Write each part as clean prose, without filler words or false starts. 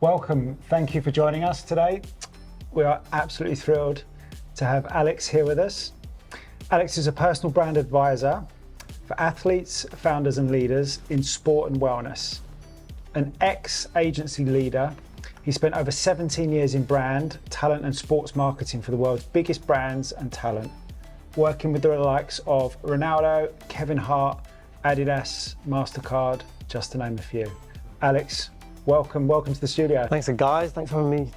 Welcome. Thank you for joining us today. We are absolutely thrilled to have Alex here with us. Alex is a personal brand advisor for athletes, founders and leaders in sport and wellness. An ex-agency leader, he spent over 17 years in brand, talent and sports marketing for the world's biggest brands and talent, working with the likes of Ronaldo, Kevin Hart, Adidas, MasterCard, just to name a few. Alex, welcome to the studio. Thanks guys, thanks for having me,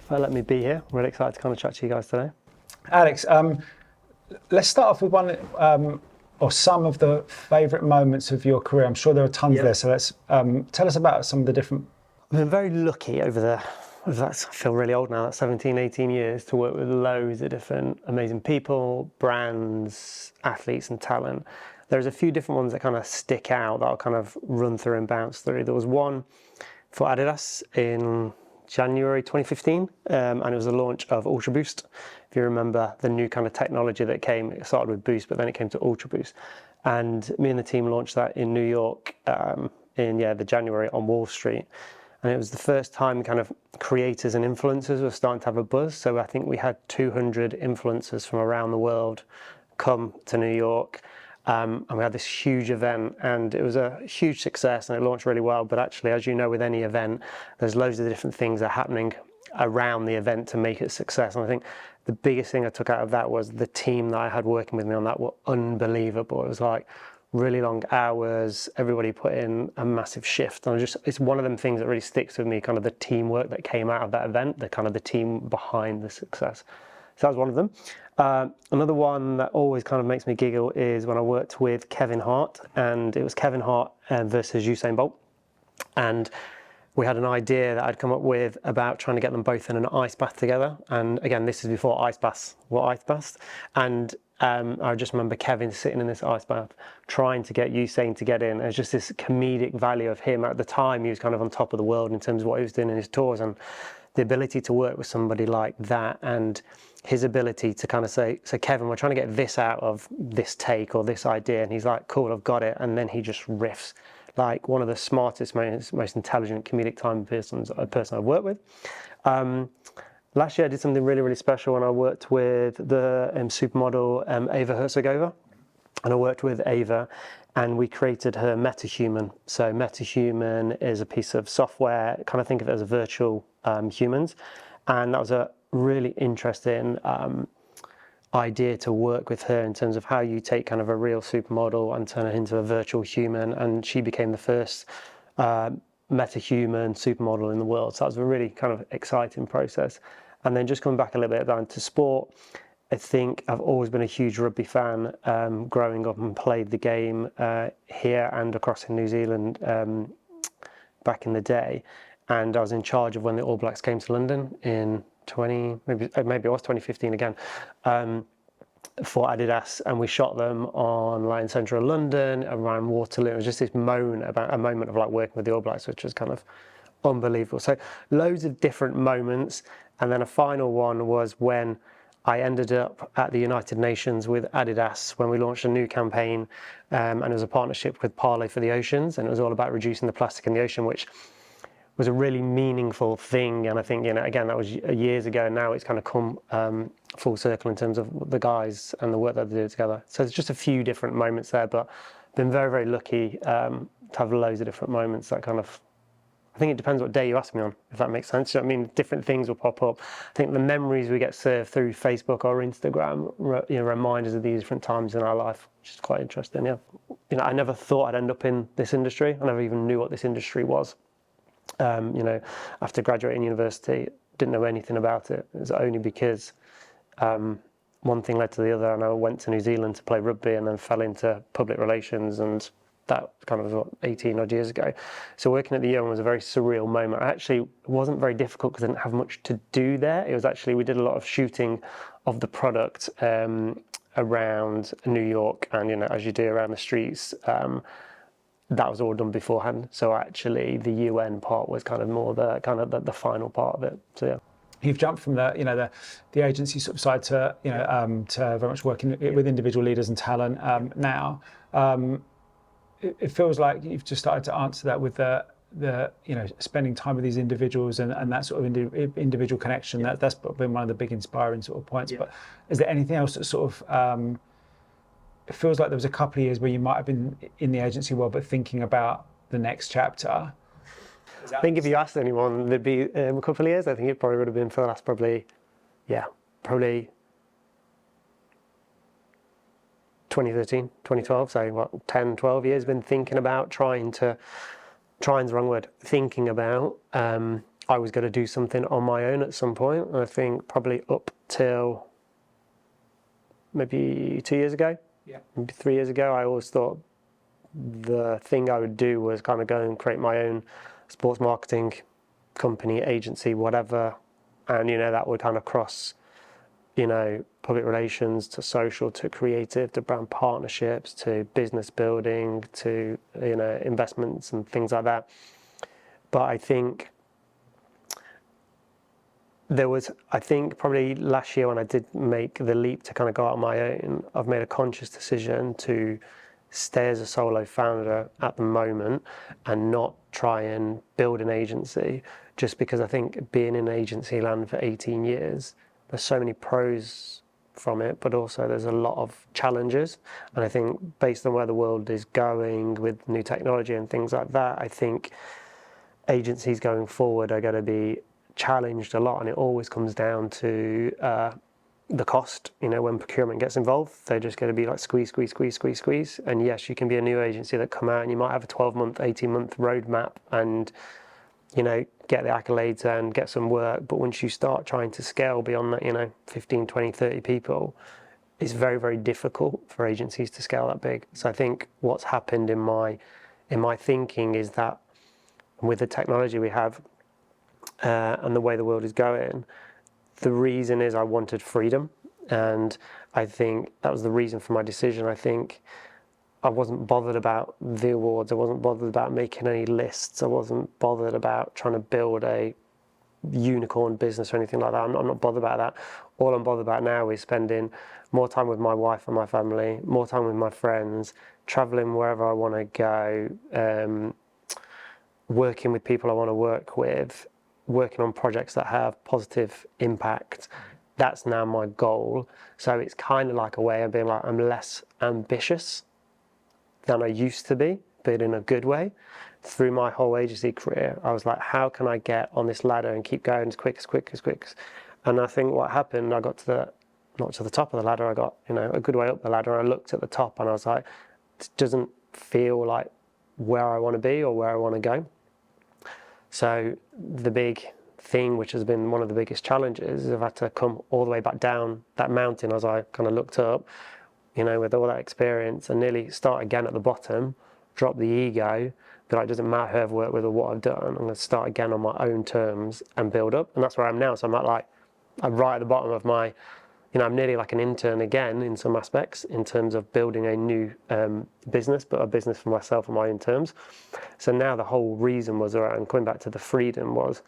for letting me be here. I'm really excited to kind of chat to you guys today. Alex, let's start off with one or some of the favourite moments of your career. I'm sure there are tons there, so let's tell us about some of the different... I've been very lucky over I feel really old now, that's 17, 18 years, to work with loads of different amazing people, brands, athletes and talent. There's a few different ones that kind of stick out that I'll kind of run through and bounce through. There was one for Adidas in January 2015, and it was the launch of Ultra Boost. If you remember the new kind of technology that came, it started with Boost, but then it came to Ultra Boost. And me and the team launched that in New York in the January on Wall Street. And it was the first time kind of creators and influencers were starting to have a buzz. So I think we had 200 influencers from around the world come to New York. And we had this huge event, and it was a huge success and it launched really well. But actually, as you know, with any event, there's loads of different things that are happening around the event to make it a success. And I think the biggest thing I took out of that was the team that I had working with me on that were unbelievable. It was like really long hours, everybody put in a massive shift. And it's one of them things that really sticks with me, kind of the teamwork that came out of that event, the team behind the success. So that was one of them. Another one that always kind of makes me giggle is when I worked with Kevin Hart, and it was Kevin Hart versus Usain Bolt. And we had an idea that I'd come up with about trying to get them both in an ice bath together. And again, this is before ice baths were ice baths. And I just remember Kevin sitting in this ice bath trying to get Usain to get in. There's just this comedic value of him. At the time, he was kind of on top of the world in terms of what he was doing in his tours, and the ability to work with somebody like that and his ability to kind of say, so Kevin, we're trying to get this out of this take or this idea. And he's like, cool, I've got it. And then he just riffs like one of the smartest, most intelligent comedic time person I've worked with. Last year I did something really, really special when I worked with the supermodel Ava Herzogova. And I worked with Ava and we created her MetaHuman. So MetaHuman is a piece of software, kind of think of it as a virtual humans. And that was a really interesting idea to work with her in terms of how you take kind of a real supermodel and turn it into a virtual human. And she became the first MetaHuman supermodel in the world. So that was a really kind of exciting process. And then just coming back a little bit down to sport, I think I've always been a huge rugby fan, growing up and played the game here and across in New Zealand back in the day. And I was in charge of when the All Blacks came to London in maybe it was 2015 again, for Adidas, and we shot them on like in central London around Waterloo. It was just this moment of like working with the All Blacks, which was kind of unbelievable. So loads of different moments, and then a final one was when I ended up at the United Nations with Adidas when we launched a new campaign, and it was a partnership with Parlay for the Oceans, and it was all about reducing the plastic in the ocean, which was a really meaningful thing. And I think, again, that was years ago, and now it's kind of come full circle in terms of the guys and the work that they do together. So there's just a few different moments there, but been very, very lucky to have loads of different moments that kind of, I think it depends what day you ask me on, if that makes sense. I mean, different things will pop up. I think the memories we get served through Facebook or Instagram, reminders of these different times in our life, which is quite interesting, yeah. I never thought I'd end up in this industry. I never even knew what this industry was. After graduating university, didn't know anything about it. It was only because one thing led to the other, and I went to New Zealand to play rugby and then fell into public relations, and that kind of was 18 odd years ago. So working at the UN was a very surreal moment. It wasn't very difficult because I didn't have much to do there. It was actually, we did a lot of shooting of the product around New York, and as you do around the streets, that was all done beforehand. So actually the UN part was kind of more the final part of it. So yeah. You've jumped from the agency sort of side to to very much working with individual leaders and talent now. It feels like you've just started to answer that with spending time with these individuals and that sort of individual connection. That's been one of the big inspiring sort of points. But is there anything else that sort of it feels like there was a couple of years where you might have been in the agency world but thinking about the next chapter? I think if you asked anyone, there'd be a couple of years. I think it probably would have been for the last probably 2013, 2012, so what, 10, 12 years been thinking about trying's the wrong word, thinking about I was going to do something on my own at some point. And I think probably up till maybe 2 years ago, maybe 3 years ago, I always thought the thing I would do was kind of go and create my own sports marketing company, agency, whatever. And, that would kind of cross, public relations to social, to creative, to brand partnerships, to business building, to, investments and things like that. But I think probably last year when I did make the leap to kind of go out on my own, I've made a conscious decision to stay as a solo founder at the moment and not try and build an agency, just because I think being in agency land for 18 years, there's so many pros from it, but also there's a lot of challenges. And I think based on where the world is going with new technology and things like that, I think agencies going forward are going to be challenged a lot, and it always comes down to the cost. When procurement gets involved, they're just going to be like squeeze. And yes, you can be a new agency that come out and you might have a 12-month, 18-month roadmap and get the accolades and get some work, but once you start trying to scale beyond that, 15, 20, 30 people, it's very, very difficult for agencies to scale that big. So I think what's happened in my thinking is that with the technology we have and the way the world is going, the reason is I wanted freedom, and I think that was the reason for my decision. I think I wasn't bothered about the awards, I wasn't bothered about making any lists, I wasn't bothered about trying to build a unicorn business or anything like that. I'm not bothered about that. All I'm bothered about now is spending more time with my wife and my family, more time with my friends, traveling wherever I want to go, working with people I want to work with, working on projects that have positive impact. That's now my goal. So it's kind of like a way of being like, I'm less ambitious than I used to be, but in a good way. Through my whole agency career, I was like, how can I get on this ladder and keep going as quick. And I think what happened, I got not to the top of the ladder, I got a good way up the ladder. I looked at the top and I was like, it doesn't feel like where I want to be or where I want to go. So the big thing, which has been one of the biggest challenges, is I've had to come all the way back down that mountain as I kind of looked up, with all that experience, and nearly start again at the bottom, drop the ego, be like, it doesn't matter who I've worked with or what I've done, I'm going to start again on my own terms and build up. And that's where I am now. So I'm right at the bottom of my, I'm nearly like an intern again in some aspects in terms of building a new business, but a business for myself on my own terms. So now the whole reason was around coming back to the freedom was,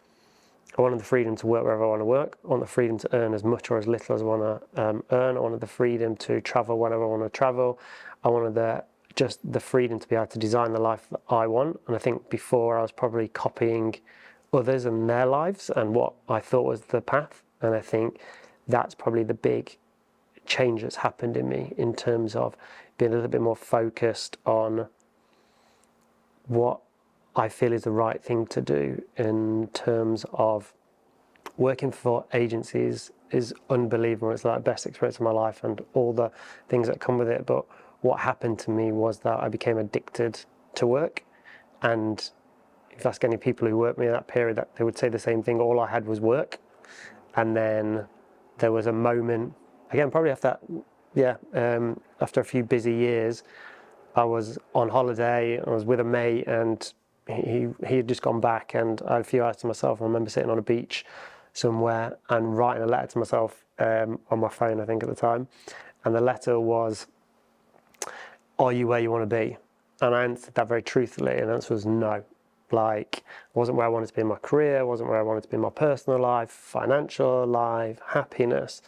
I wanted the freedom to work wherever I want to work. I want the freedom to earn as much or as little as I want to earn. I wanted the freedom to travel whenever I want to travel. I wanted the freedom to be able to design the life that I want. And I think before I was probably copying others and their lives and what I thought was the path. And I think that's probably the big change that's happened in me in terms of being a little bit more focused on what I feel is the right thing to do. In terms of working for agencies is unbelievable. It's like the best experience of my life and all the things that come with it. But what happened to me was that I became addicted to work. And if you ask any people who worked with me in that period, that they would say the same thing. All I had was work. And then there was a moment, again, probably after a few busy years, I was on holiday, I was with a mate, and he had just gone back, and I had a few hours to myself. I remember sitting on a beach somewhere and writing a letter to myself on my phone, I think at the time. And the letter was, are you where you want to be? And I answered that very truthfully, and the answer was no. Like, it wasn't where I wanted to be in my career, wasn't where I wanted to be in my personal life, financial life, happiness.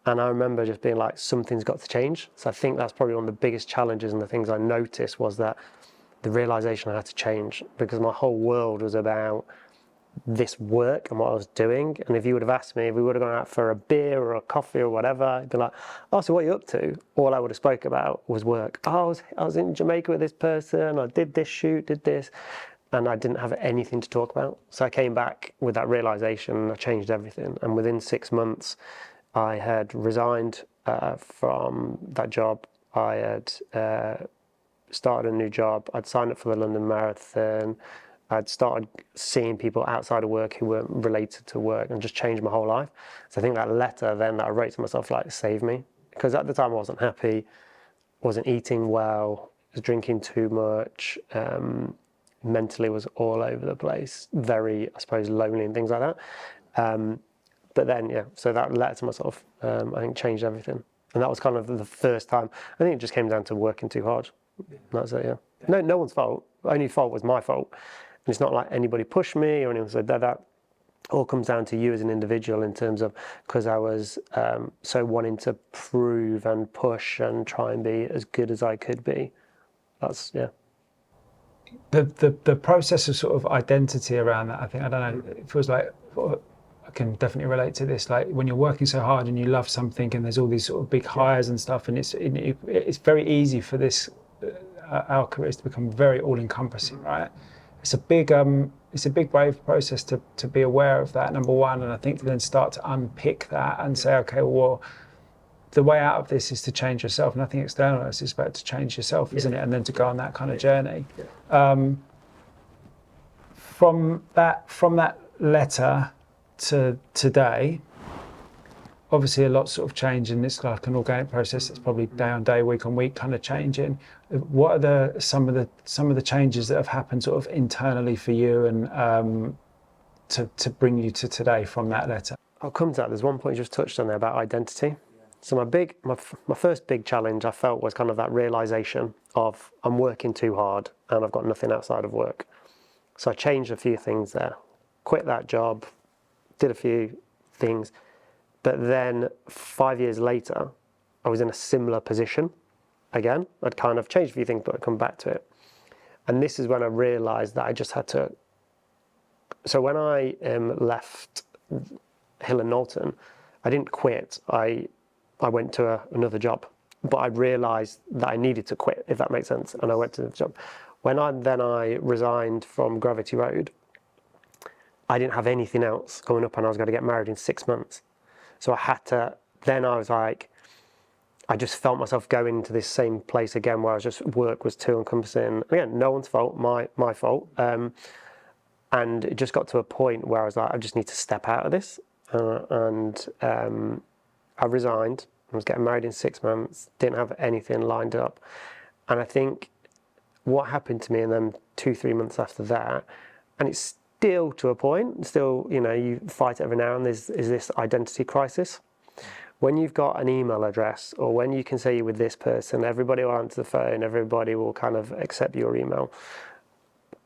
And I remember just being like, something's got to change. So I think that's probably one of the biggest challenges, and the things I noticed was that the realization I had to change, because my whole world was about this work and what I was doing. And if you would have asked me, if we would have gone out for a beer or a coffee or whatever, I'd be like, oh, so what are you up to? All I would have spoke about was work. Oh, I was in Jamaica with this person, I did this shoot, did this, and I didn't have anything to talk about. So I came back with that realization and I changed everything. And within 6 months, I had resigned from that job. I had started a new job. I'd signed up for the London Marathon. I'd started seeing people outside of work who weren't related to work, and just changed my whole life. So I think that letter then that I wrote to myself, like, saved me. Because at the time I wasn't happy, wasn't eating well, was drinking too much, mentally was all over the place, very, I suppose, lonely and things like that. But then, yeah, so that letter to myself, I think changed everything. And that was kind of the first time. I think it just came down to working too hard. That's it, yeah. No one's fault. Only fault was my fault. And it's not like anybody pushed me or anyone said that. That all comes down to you as an individual, in terms of, because I was so wanting to prove and push and try and be as good as I could be. That's, yeah. The process of sort of identity around that, I think, I don't know, it feels like, I can definitely relate to this, like when you're working so hard and you love something and there's all these sort of big highs and stuff, and it's very easy for this, our careers to become very all-encompassing, right? It's a big brave process to be aware of that, number one, and I think to then start to unpick that and say, okay, well, the way out of this is to change yourself. Nothing external, it's about to change yourself, isn't it? And then to go on that kind of journey. From that letter to today, obviously a lot sort of changed, and it's like an organic process that's probably day on day, week on week kind of changing. What are some of the changes that have happened sort of internally for you, and to bring you to today from that letter? I'll come to that. There's one point you just touched on there about identity. So my first big challenge I felt was kind of that realization of, I'm working too hard and I've got nothing outside of work. So I changed a few things there, quit that job, did a few things, but then 5 years later, I was in a similar position again. I'd kind of changed a few things, but I'd come back to it. And this is when I realized that I just had to, so when I left Hill and Knowlton, I didn't quit. I went to another job, but I realized that I needed to quit, if that makes sense. And I went to the job. When I resigned from Gravity Road, I didn't have anything else coming up, and I was going to get married in 6 months. So I had to, then I was like, I just felt myself going into this same place again, where I was just, work was too encompassing. Again, no one's fault, my fault. And it just got to a point where I was like, I just need to step out of this. I resigned. I was getting married in 6 months, didn't have anything lined up. And I think what happened to me, and then 2-3 months after that, and it's still to a point, still, you know, you fight every now and then, is this identity crisis. When you've got an email address, or when you can say you're with this person, everybody will answer the phone, everybody will kind of accept your email.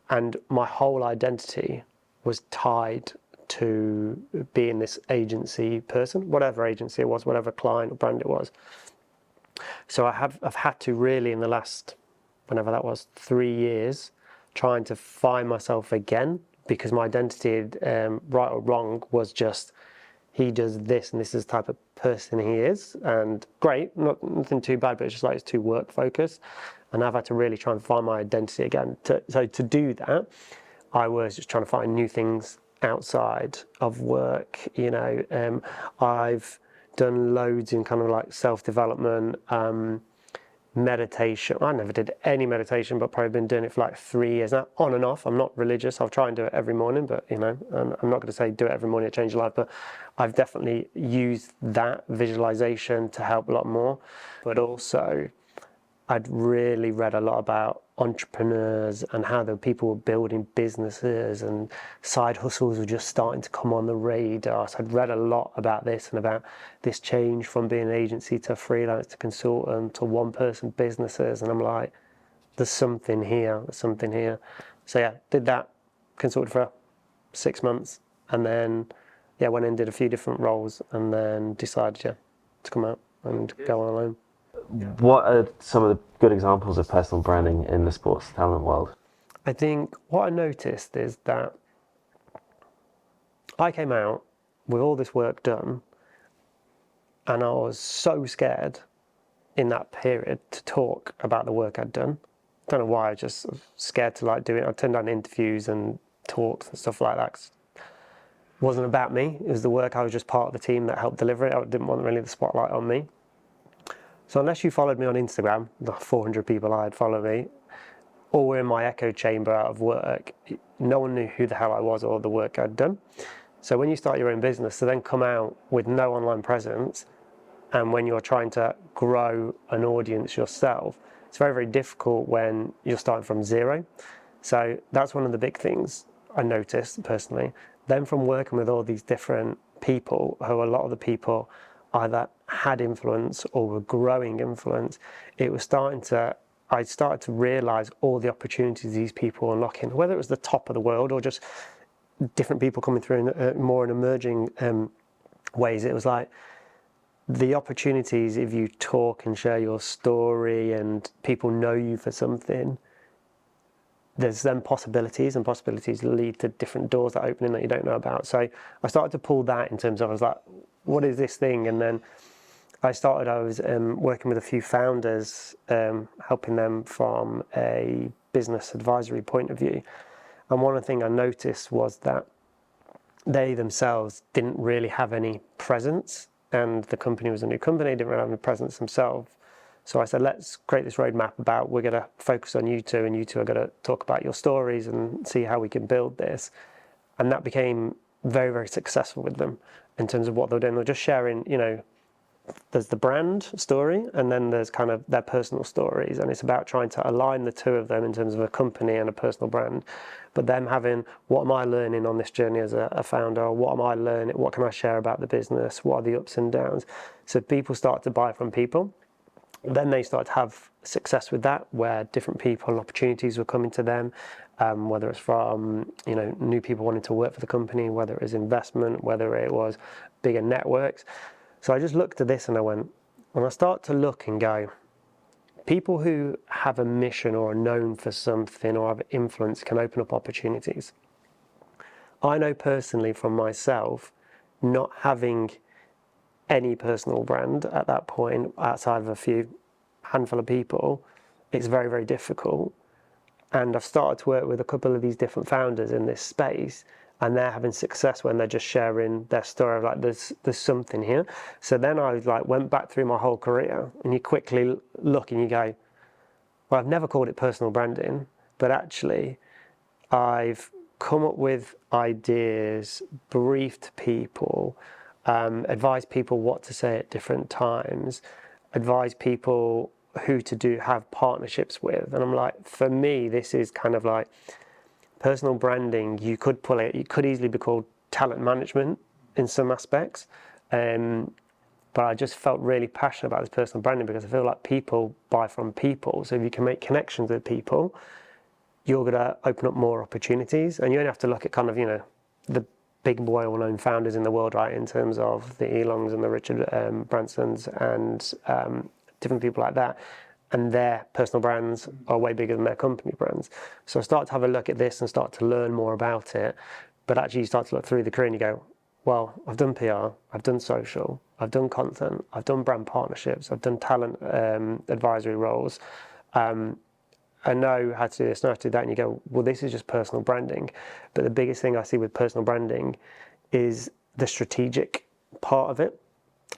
And my whole identity was tied to being this agency person, whatever agency it was, whatever client or brand it was. So I've had to really, in the last, whenever that was, 3 years, trying to find myself again, because my identity, right or wrong, was just, he does this and this is the type of person he is, and great, nothing too bad, but it's just like, it's too work focused. And I've had to really try and find my identity again. So to do that, I was just trying to find new things outside of work. You know, I've done loads in kind of like self-development, meditation. I never did any meditation, but probably been doing it for like 3 years now, on and off. I'm not religious. I'll try and do it every morning, but you know, I'm not going to say do it every morning, it'll change your life, but I've definitely used that visualization to help a lot more. But also, I'd really read a lot about entrepreneurs and how the people were building businesses, and side hustles were just starting to come on the radar. So I'd read a lot about this, and about this change from being an agency to freelance to consultant to one-person businesses. And I'm like, there's something here, there's something here. So yeah, did that, consulted for 6 months, and then went in and did a few different roles, and then decided to come out and go on alone. What are some of the good examples of personal branding in the sports talent world? I think what I noticed is that I came out with all this work done, and I was so scared in that period to talk about the work I'd done. I don't know why, I was just scared to do it. I turned down interviews and talks and stuff like that. 'Cause it wasn't about me, it was the work. I was just part of the team that helped deliver it. I didn't want really the spotlight on me. So unless you followed me on Instagram, the 400 people I had follow me, or were in my echo chamber out of work, no one knew who the hell I was or the work I'd done. So when you start your own business, to then come out with no online presence, and when you're trying to grow an audience yourself, it's very, very difficult when you're starting from zero. So that's one of the big things I noticed personally. Then from working with all these different people, who a lot of the people either had influence or were growing influence, I started to realize all the opportunities these people were unlocking, whether it was the top of the world or just different people coming through in more in emerging ways. It was like the opportunities, if you talk and share your story and people know you for something, there's then possibilities, and possibilities lead to different doors that open in that you don't know about. So I started to pull that in terms of, I was like, what is this thing? And then I was working with a few founders, helping them from a business advisory point of view. And one of the things I noticed was that they themselves didn't really have any presence, and the company was a new company, didn't really have any presence themselves. So I said, let's create this roadmap about, we're going to focus on you two, and you two are going to talk about your stories and see how we can build this. And that became very, very successful with them in terms of what they were doing. They were just sharing, there's the brand story, and then there's kind of their personal stories, and it's about trying to align the two of them in terms of a company and a personal brand, but them having, what am I learning on this journey as a founder? What am I learning? What can I share about the business? What are the ups and downs? So people start to buy from people. Then they start to have success with that, where different people and opportunities were coming to them, whether it's from new people wanting to work for the company, whether it was investment, whether it was bigger networks. So I just looked at this and I went, when I start to look and go, people who have a mission or are known for something or have influence can open up opportunities. I know personally from myself, not having any personal brand at that point, outside of a handful of people, it's very, very difficult. And I've started to work with a couple of these different founders in this space, and they're having success when they're just sharing their story of like, there's something here. So then I went back through my whole career, and you quickly look and you go, well, I've never called it personal branding, but actually I've come up with ideas, briefed people, advised people what to say at different times, advised people who to have partnerships with. And I'm like, for me, this is kind of like personal branding. You could pull it, it could easily be called talent management in some aspects. But I just felt really passionate about this personal branding because I feel like people buy from people. So if you can make connections with people, you're going to open up more opportunities. And you only have to look at kind of, the big, well-known founders in the world, right, in terms of the Elons and the Richard Bransons and different people like that. And their personal brands are way bigger than their company brands. So I start to have a look at this and start to learn more about it. But actually you start to look through the career and you go, well, I've done PR, I've done social, I've done content, I've done brand partnerships, I've done talent advisory roles. I know how to do this, know how to do that, and you go, well, this is just personal branding. But the biggest thing I see with personal branding is the strategic part of it.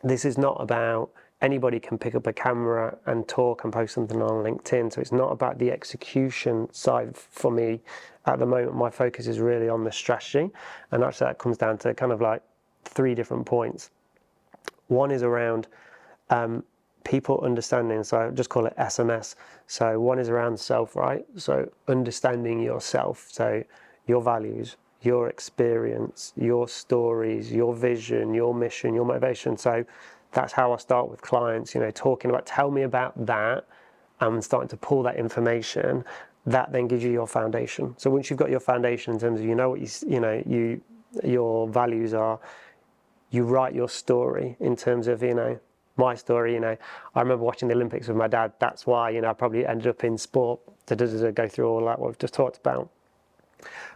This is not about anybody can pick up a camera and talk and post something on LinkedIn. So it's not about the execution side for me. At the moment, my focus is really on the strategy. And actually that comes down to kind of like 3 different points. One is around people understanding, so I just call it SMS. So one is around self, right? So understanding yourself, so your values, your experience, your stories, your vision, your mission, your motivation. So that's how I start with clients, talking about, tell me about that, and starting to pull that information. That then gives you your foundation. So once you've got your foundation in terms of what your values are, you write your story in terms of my story, you know, I remember watching the Olympics with my dad. That's why, you know, I probably ended up in sport to go through all that what we've just talked about.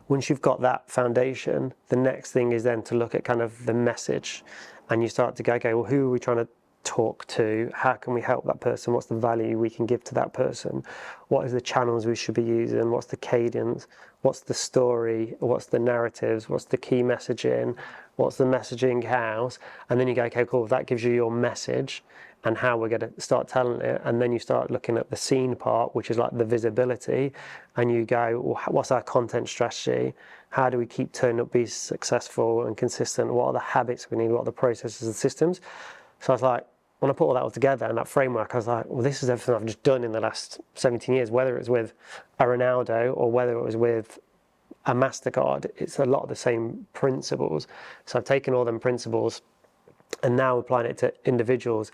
Once you've got that foundation, the next thing is then to look at kind of the message, and you start to go, okay, well, who are we trying to talk to? How can we help that person? What's the value we can give to that person? What is the channels we should be using? What's the cadence? What's the story? What's the narratives? What's the key messaging? What's the messaging house? And then you go, okay, cool, that gives you your message and how we're going to start telling it. And then you start looking at the scene part, which is like the visibility, and you go, well, what's our content strategy? How do we keep turning up, be successful and consistent? What are the habits we need? What are the processes and systems? So I was like, when I put all that all together and that framework, I was like, well, this is everything I've just done in the last 17 years, whether it was with a Ronaldo or whether it was with a MasterCard, it's a lot of the same principles. So I've taken all them principles and now applying it to individuals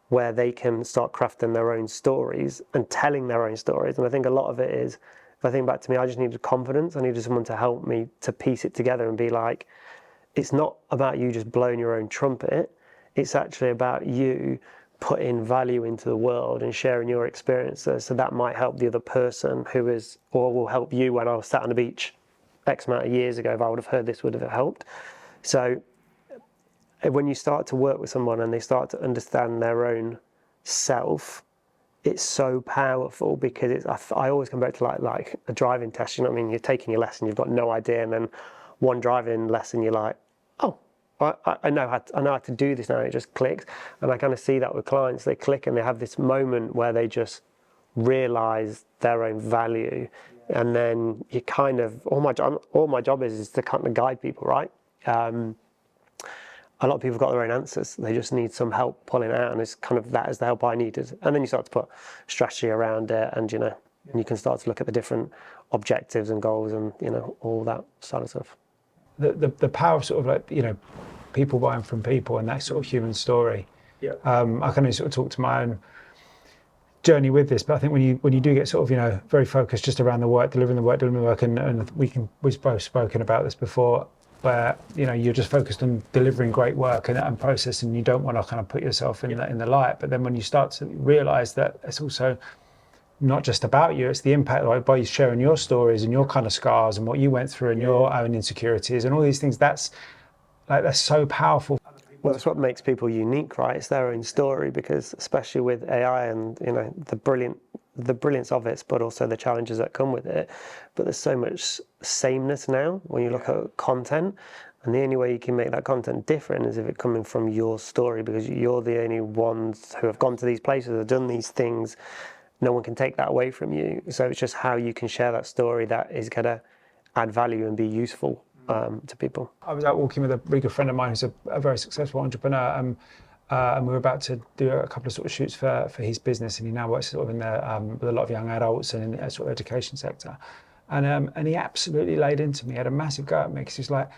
where they can start crafting their own stories and telling their own stories. And I think a lot of it is, if I think back to me, I just needed confidence. I needed someone to help me to piece it together and be like, it's not about you just blowing your own trumpet. It's actually about you putting value into the world and sharing your experiences. So that might help the other person who is, or will help you. When I was sat on the beach X amount of years ago, if I would have heard this, would have helped. So when you start to work with someone and they start to understand their own self, it's so powerful, because I always come back to like a driving test. You know what I mean? You're taking a lesson, you've got no idea, and then one driving lesson, you're like, oh, I know how to do this now. It just clicks. And I kind of see that with clients. They click and they have this moment where they just realize their own value. Yeah. And then you kind of, all my job is to kind of guide people, right? A lot of people have got their own answers. They just need some help pulling it out, and it's kind of that is the help I needed. And then you start to put strategy around it, and you know, and you can start to look at the different objectives and goals, and you know, all that sort of stuff. The power of sort of like, you know, people buying from people and that sort of human story. Yeah. I can only sort of talk to my own journey with this, but I think when you do get sort of, you know, very focused just around the work, delivering the work, and we've both spoken about this before, where you know you're just focused on delivering great work and process, and you don't want to kind of put yourself in the light. But then when you start to realise that it's also not just about you, it's the impact, like by sharing your stories and your kind of scars and what you went through and your own insecurities and all these things, that's so powerful. Well, that's what makes people unique, right? It's their own story, because especially with AI and, you know, the brilliance of it, but also the challenges that come with it. But there's so much sameness now when you look at content, and the only way you can make that content different is if it's coming from your story, because you're the only ones who have gone to these places, have done these things. No one can take that away from you. So it's just how you can share that story that is going to add value and be useful to people. I was out walking with a really good friend of mine who's a very successful entrepreneur, and we were about to do a couple of sort of shoots for his business, and he now works sort of in with a lot of young adults and in the sort of education sector, and he absolutely laid into me. He had a massive go at me because he's like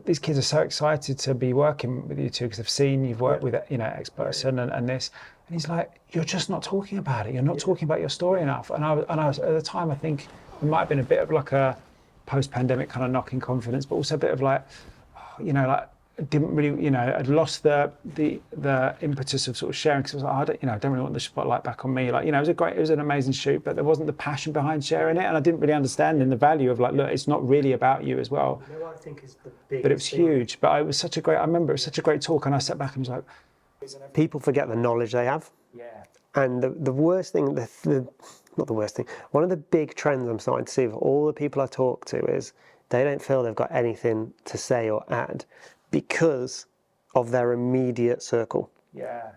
these kids are so excited to be working with you two because they've seen you've worked with, you know, X person and this, and he's like, you're just not talking about it. You're not talking about your story enough. And I was at the time, I think it might have been a bit of like a post-pandemic kind of knocking confidence, but also a bit of like, you know, like didn't really, you know, I'd lost the impetus of sort of sharing, because I was like, I don't really want the spotlight back on me. Like, you know, it was an amazing shoot, but there wasn't the passion behind sharing it, and I didn't really understand the value of like, look, it's not really about you as well. You know what I think is the big but it was huge. But it was such a great. I remember it was such a great talk, and I sat back and was like, people forget the knowledge they have. Yeah. And the worst thing, not the worst thing, one of the big trends I'm starting to see with all the people I talk to is they don't feel they've got anything to say or add because of their immediate circle. Yeah.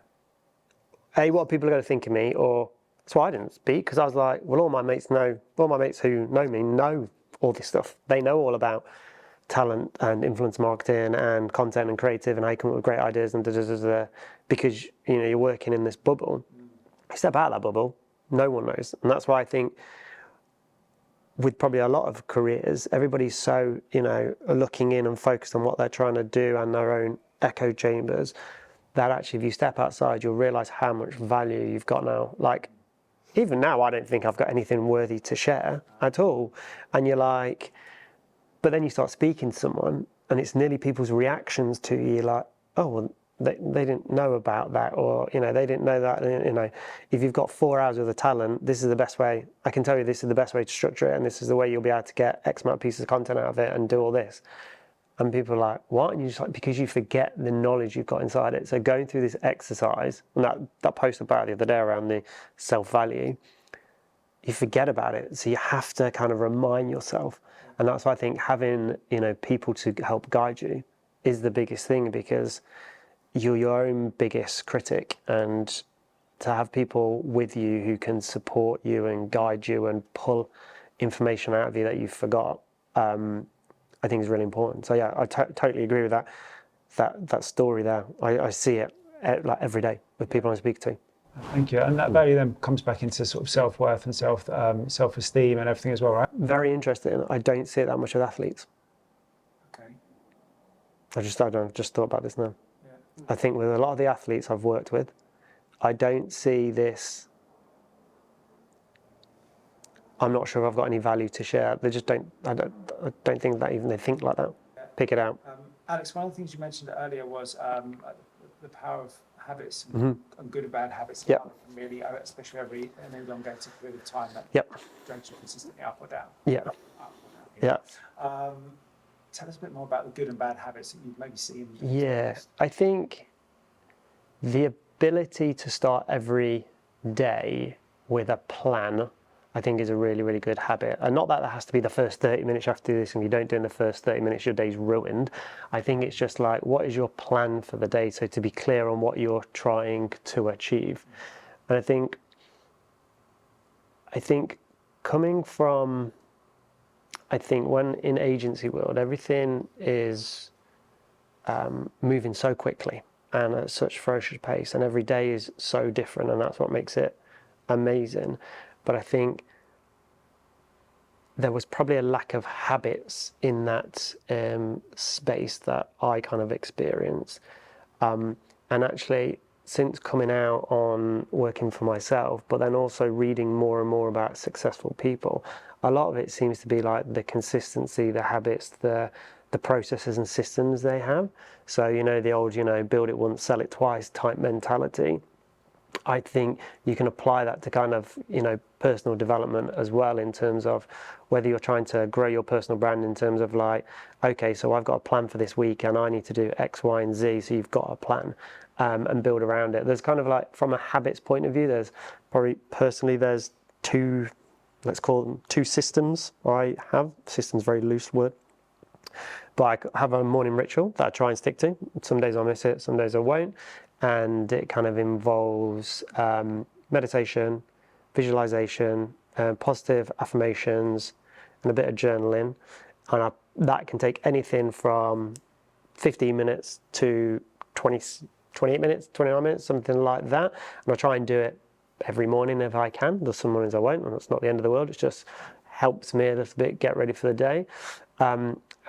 What people are going to think of me, or that's why I didn't speak, because I was like, well, all my mates who know me know all this stuff. They know all about talent and influence marketing and content and creative and how you come up with great ideas and because, you know, you're working in this bubble. You step out of that bubble, no one knows. And that's why I think with probably a lot of careers, everybody's so, you know, looking in and focused on what they're trying to do and their own echo chambers, that actually if you step outside, you'll realize how much value you've got now. Like, even now, I don't think I've got anything worthy to share at all. And you're like, but then you start speaking to someone and it's nearly people's reactions to you, like, oh, well, they didn't know about that, or they didn't know that. If you've got 4 hours with a talent, this is the best way. I can tell you this is the best way to structure it, and this is the way you'll be able to get X amount of pieces of content out of it and do all this. And people are like, what? And you just because you forget the knowledge you've got inside it. So going through this exercise, and that post about the other day around the self-value, you forget about it. So you have to kind of remind yourself. And that's why I think having, people to help guide you is the biggest thing, because you're your own biggest critic, and to have people with you who can support you and guide you and pull information out of you that you forgot, I think is really important. So yeah, I totally agree with that story there. I see it like every day with people I speak to. Thank you. And that value then comes back into sort of self-worth and self-esteem and everything as well, right? Very interesting. I don't see it that much with athletes. Okay. I just thought about this now. Yeah. I think with a lot of the athletes I've worked with, I don't see this. I'm not sure if I've got any value to share. They just don't. I don't think that even they think like that. Yeah. Pick it out. Alex, one of the things you mentioned earlier was the power of habits and good and bad habits. Yep. And really, especially over an elongated period of time, that drags you consistently up or down. Yeah. Up or down, Yeah. Tell us a bit more about the good and bad habits that you've maybe seen. Yeah, I think the ability to start every day with a plan, I think, is a really, really good habit. And not that has to be the first 30 minutes you have to do this, and if you don't do it in the first 30 minutes, your day's ruined. I think it's just like, what is your plan for the day? So to be clear on what you're trying to achieve. And I think coming from, when in agency world, everything is moving so quickly and at such ferocious pace, and every day is so different, and that's what makes it amazing. But I think there was probably a lack of habits in that space that I kind of experienced. And actually, since coming out on working for myself, but then also reading more and more about successful people, a lot of it seems to be like the consistency, the habits, the processes and systems they have. So, the old, build it once, sell it twice type mentality. I think you can apply that to kind of, personal development as well, in terms of whether you're trying to grow your personal brand in terms of like, okay, so I've got a plan for this week and I need to do X, Y, and Z. So you've got a plan and build around it. There's kind of like, from a habits point of view, there's two, let's call them two systems I have. System's a very loose word. But I have a morning ritual that I try and stick to. Some days I'll miss it, some days I won't. And it kind of involves meditation, visualization, positive affirmations, and a bit of journaling. And that can take anything from 15 minutes to 28 minutes, 29 minutes, something like that. And I try and do it every morning if I can. There's some mornings I won't, and it's not the end of the world. It just helps me a little bit get ready for the day.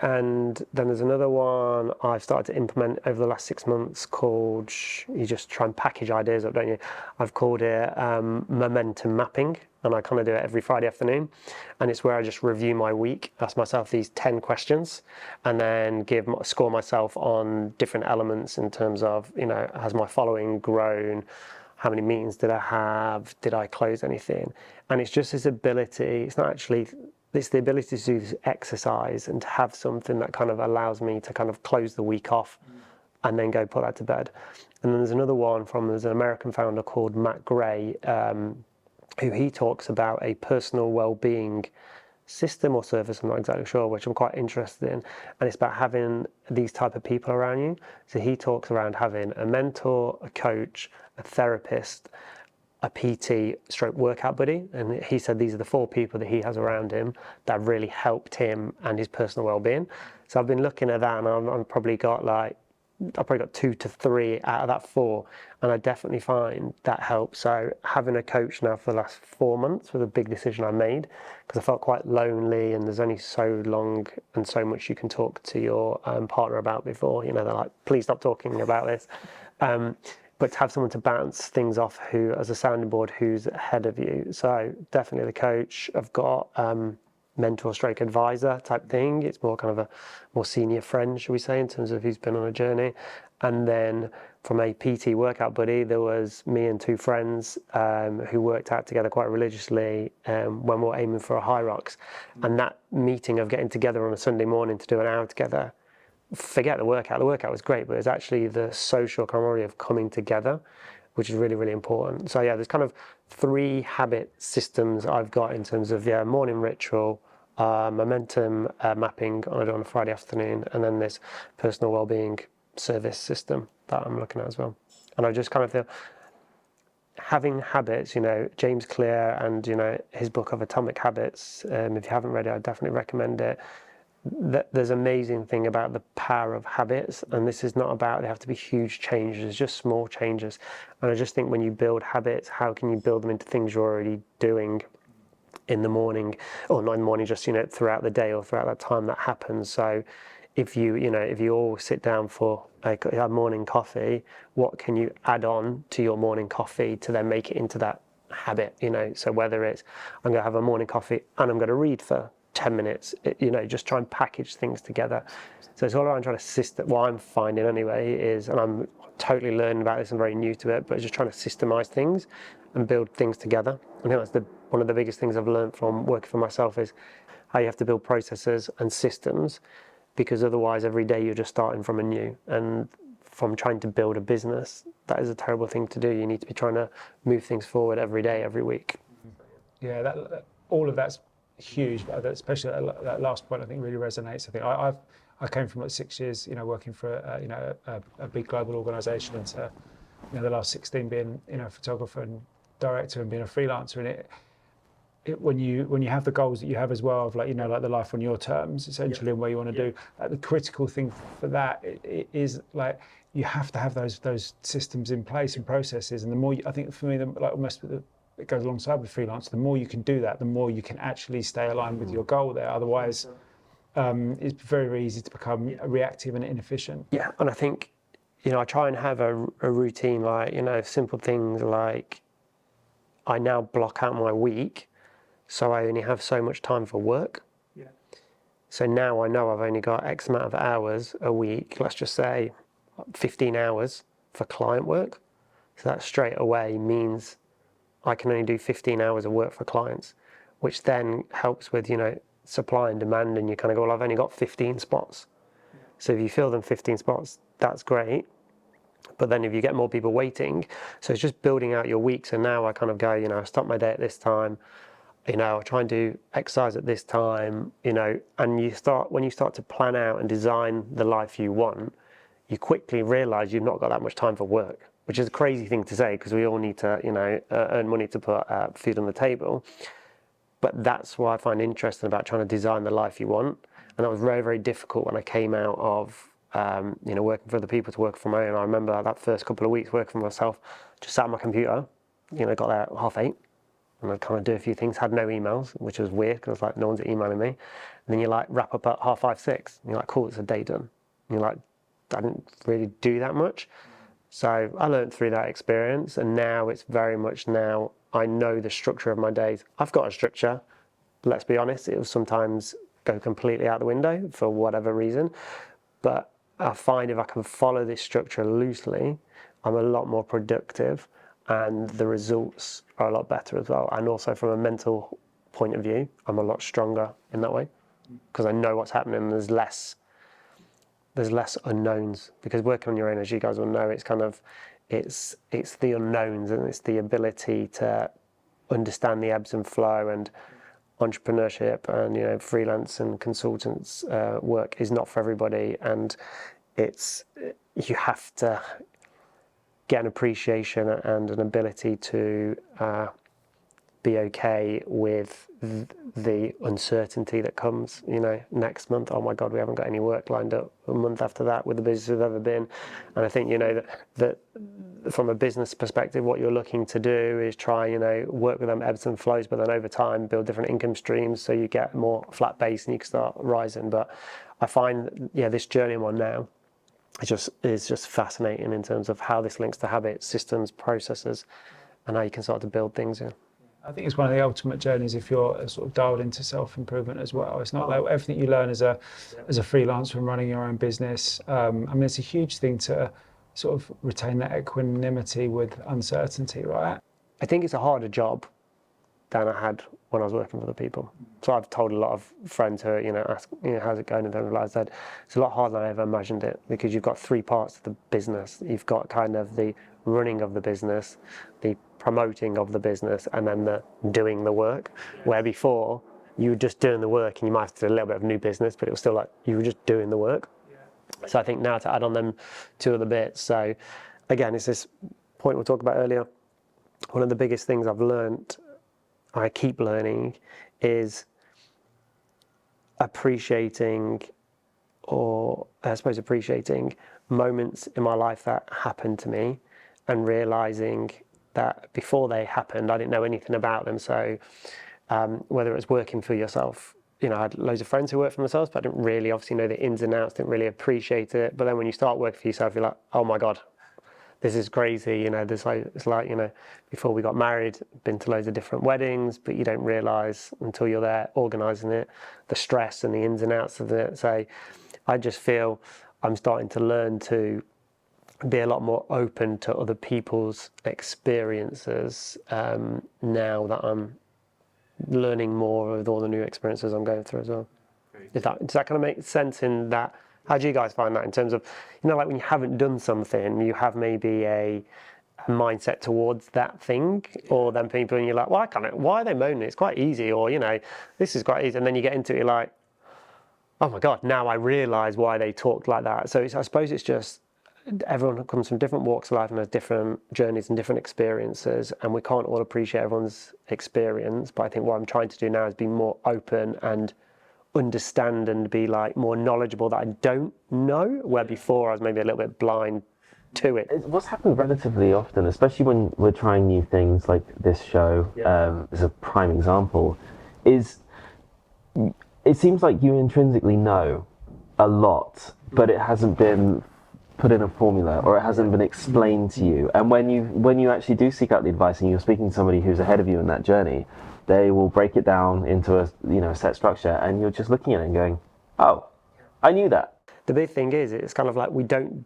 And then there's another one I've started to implement over the last 6 months called, you just try and package ideas up, don't you? I've called it momentum mapping, and I kind of do it every Friday afternoon. And it's where I just review my week, ask myself these 10 questions, and then score myself on different elements in terms of, has my following grown? How many meetings did I have? Did I close anything? And it's just this ability, it's the ability to do this exercise and to have something that kind of allows me to kind of close the week off and then go put that to bed. And then there's another one there's an American founder called Matt Gray, who he talks about a personal well-being system or service, I'm not exactly sure, which I'm quite interested in. And it's about having these type of people around you. So he talks around having a mentor, a coach, a therapist, a PT stroke workout buddy, and he said these are the 4 people that he has around him that really helped him and his personal well-being. So I've been looking at that, and I've probably got 2 to 3 out of that 4, and I definitely find that helps. So having a coach now for the last 4 months was a big decision I made, because I felt quite lonely, and there's only so long and so much you can talk to your partner about before they're like, please stop talking about this. But to have someone to bounce things off who, as a sounding board, who's ahead of you. So definitely the coach. I've got mentor stroke advisor type thing. It's more kind of a more senior friend, should we say, in terms of who's been on a journey. And then from a PT workout buddy, there was me and two friends who worked out together quite religiously when we were aiming for a high rocks. And that meeting of getting together on a Sunday morning to do an hour together, forget the workout. The workout was great, but it's actually the social camaraderie of coming together, which is really, really important. So yeah, there's kind of 3 habit systems I've got in terms of morning ritual, momentum mapping on a Friday afternoon, and then this personal well-being service system that I'm looking at as well. And I just kind of feel having habits, James Clear and his book of Atomic Habits, if you haven't read it, I definitely recommend it. There's an amazing thing about the power of habits, and this is not about they have to be huge changes, it's just small changes. And I just think when you build habits, how can you build them into things you're already doing in the morning, or not in the morning, just throughout the day or throughout that time that happens. So if you all sit down for a morning coffee, what can you add on to your morning coffee to then make it into that habit? So whether it's I'm going to have a morning coffee and I'm going to read for 10 minutes, just try and package things together. So it's all around trying to what I'm finding anyway is, and I'm totally learning about this, I'm very new to it, but just trying to systemize things and build things together. I think that's one of the biggest things I've learned from working for myself is how you have to build processes and systems, because otherwise every day you're just starting from anew. And from trying to build a business, that is a terrible thing to do. You need to be trying to move things forward every day, every week. Yeah, all of that's huge, but especially that last point I think really resonates. I think I came from 6 years, working for a big global organisation, and so the last 16 being a photographer and director and being a freelancer. And when you have the goals that you have as well of like the life on your terms essentially, and where you want to do, the critical thing for that is like you have to have those systems in place and processes. And the more I think for me, it goes alongside with freelance. The more you can do that, the more you can actually stay aligned with your goal there. Otherwise, it's very, very easy to become reactive and inefficient. Yeah, and I think I try and have a routine, like simple things like I now block out my week, so I only have so much time for work. Yeah. So now I know I've only got X amount of hours a week. Let's just say 15 hours for client work. So that straight away means I can only do 15 hours of work for clients, which then helps with, supply and demand, and you kind of go, well, I've only got 15 spots. Yeah. So if you fill them 15 spots, that's great. But then if you get more people waiting, so it's just building out your week. So now I kind of go, I start my day at this time, I try and do exercise at this time, and when you start to plan out and design the life you want, you quickly realize you've not got that much time for work, which is a crazy thing to say because we all need to, earn money to put food on the table. But that's what I find interesting about trying to design the life you want. And that was very, very difficult when I came out of, working for other people to work from home. And I remember that first couple of weeks working for myself, just sat on my computer, got there at 8:30. And I'd kind of do a few things, had no emails, which was weird because like no one's emailing me. And then you wrap up at 5:30, 6. And you're like, cool, it's a day done. And you're like, I didn't really do that much. So I learned through that experience, and now it's very much I know the structure of my days. I've got a structure, let's be honest, it will sometimes go completely out the window for whatever reason. But I find if I can follow this structure loosely, I'm a lot more productive and the results are a lot better as well. And also from a mental point of view, I'm a lot stronger in that way because I know what's happening. There's less unknowns, because working on your own, as you guys will know, it's kind of it's the unknowns, and it's the ability to understand the ebbs and flow. And entrepreneurship and freelance and consultants work is not for everybody, and you have to get an appreciation and an ability to be okay with the uncertainty that comes, next month, oh my God, we haven't got any work lined up. A month after that, with the business we've ever been. And I think, that from a business perspective, what you're looking to do is try, work with them ebbs and flows, but then over time, build different income streams so you get more flat base and you can start rising. But I find, this journey I'm on now, is just fascinating in terms of how this links to habits, systems, processes, and how you can start to build things. Yeah. I think it's one of the ultimate journeys if you're sort of dialed into self-improvement as well. It's not like everything you learn as a freelancer and running your own business. I mean, it's a huge thing to sort of retain that equanimity with uncertainty, right? I think it's a harder job than I had when I was working for other people. So I've told a lot of friends who, ask, how's it going, and then realise that it's a lot harder than I ever imagined it, because you've got three parts of the business. You've got kind of the running of the business, the promoting of the business, and then the doing the work, where before you were just doing the work and you might have to do a little bit of new business, but it was still like you were just doing the work. So I think now to add on them two other bits. So again, it's this point we'll talk about earlier. One of the biggest things I've learned, I keep learning, is appreciating moments in my life that happened to me, and realizing that before they happened, I didn't know anything about them. So whether it was working for yourself, I had loads of friends who worked for themselves, but I didn't really obviously know the ins and outs, didn't really appreciate it. But then when you start working for yourself, you're like, oh my God, this is crazy. It's like, before we got married, been to loads of different weddings, but you don't realize until you're there organizing it, the stress and the ins and outs of it. So I just feel I'm starting to learn to be a lot more open to other people's experiences now that I'm learning more with all the new experiences I'm going through as well. Does that kind of make sense in that? How do you guys find that in terms of, like when you haven't done something, you have maybe a mindset towards that thing, or then people and you're like, why are they moaning? It's quite easy, or, this is quite easy. And then you get into it, you're like, oh my God, now I realise why they talked like that. So I suppose it's just, everyone comes from different walks of life and has different journeys and different experiences, and we can't all appreciate everyone's experience. But I think what I'm trying to do now is be more open and understand and be like more knowledgeable that I don't know, where before I was maybe a little bit blind to it. What's happened relatively often, especially when we're trying new things like this show, is a prime example, is it seems like you intrinsically know a lot, but it hasn't been put in a formula, or it hasn't been explained to you. And when you actually do seek out the advice and you're speaking to somebody who's ahead of you in that journey, they will break it down into a set structure, and you're just looking at it and going, oh, I knew that. The big thing is, it's kind of like we don't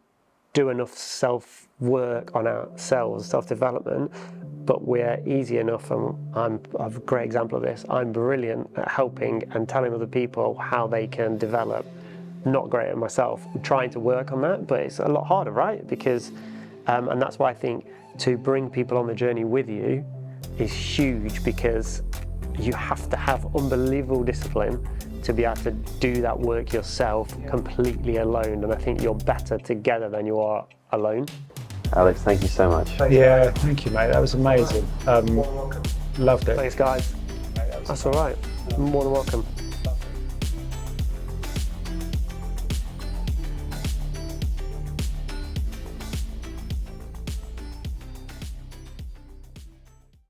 do enough self-work on ourselves, self-development, but we're easy enough, and I'm a great example of this. I'm brilliant at helping and telling other people how they can develop. Not great at myself. I'm trying to work on that, but it's a lot harder, right? Because, and that's why I think to bring people on the journey with you is huge, because you have to have unbelievable discipline to be able to do that work yourself completely alone. And I think you're better together than you are alone. Alex, thank you so much. Yeah, thank you, mate. That was amazing. Loved it. Thanks, guys. That's all right. More than welcome.